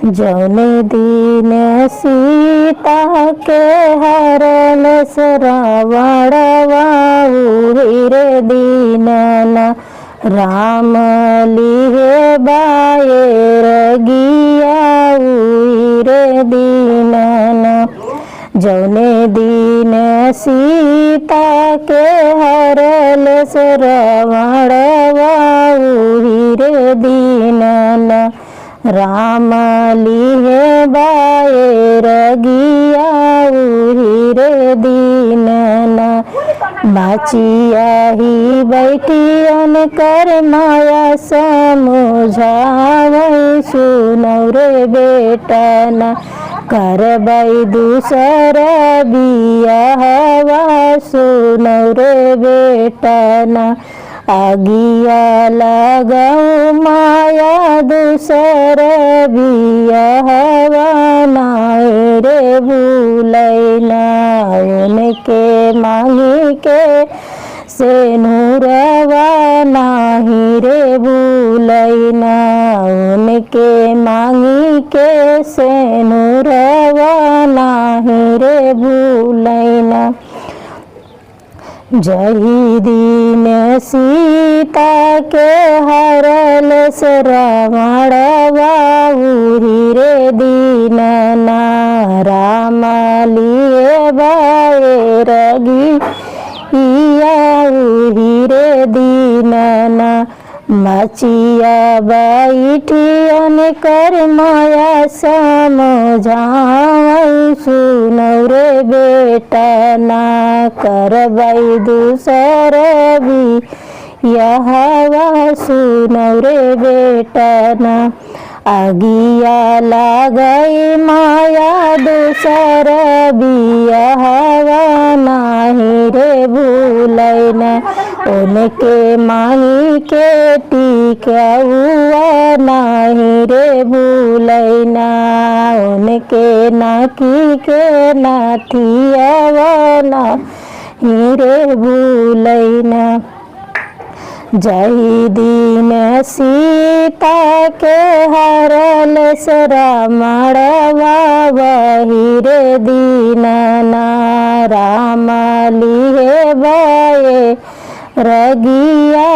जौने दिन सीता के हरल रावणवा रे दीनना राम लिहे बाए रगिया रे दीनना। जौने दिन सीता के हरल रावणवा रे दीनना राम लिहे बाए रगिया रे दीनना। बाचिया ही बैठियन कर माया समझाव सुनौ रे बेटना करबै दूसर बियाहवा सुनौ रे बेटना। आगिया लगाऊ माया दूसर बियाहवा नाय रे भूलैना। उनके मांगी के से नूरवा नाही रे भूलैना। उनके मांगी के से नूरवा नाही रे भूलैना। जही दिन सीता के हरल रावणवा रे दीनना राम लिये बाए रगिया रे दीनना। मचिया बैठियन कर माया समझाव सुनौ रे बेटना करबै दूसर बियाहवा सुनौ रे बेटना। आगिया लागई माया दूसर बियाहवा नाही रे भूलैना। उनके मांगी के टिकउआ नाही रे भूलैना। उनके नाकी के नाथियावा नाही रे भूलैना। जही दिन सीता के हरल रावणवा वही रे दीनना राम लिहे बाए रगिया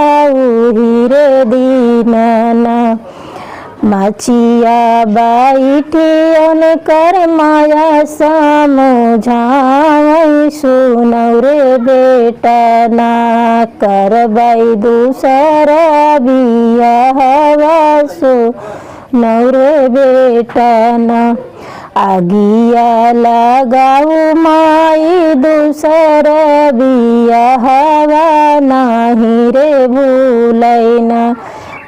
रे दीनना। माचिया बैठियन कर माया समझाव सुनौ रे बेटना करबै दूसर बियाहवा सुनौ रे बेटना। आगिया लगाऊ माई दूसर बियाहवा नाही रे भूलैना।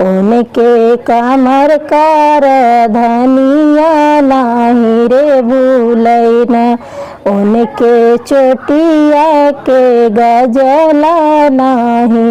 उनके कमर कर धनिया नाही रे भूलैना। उनके चोटिया के गजला नाही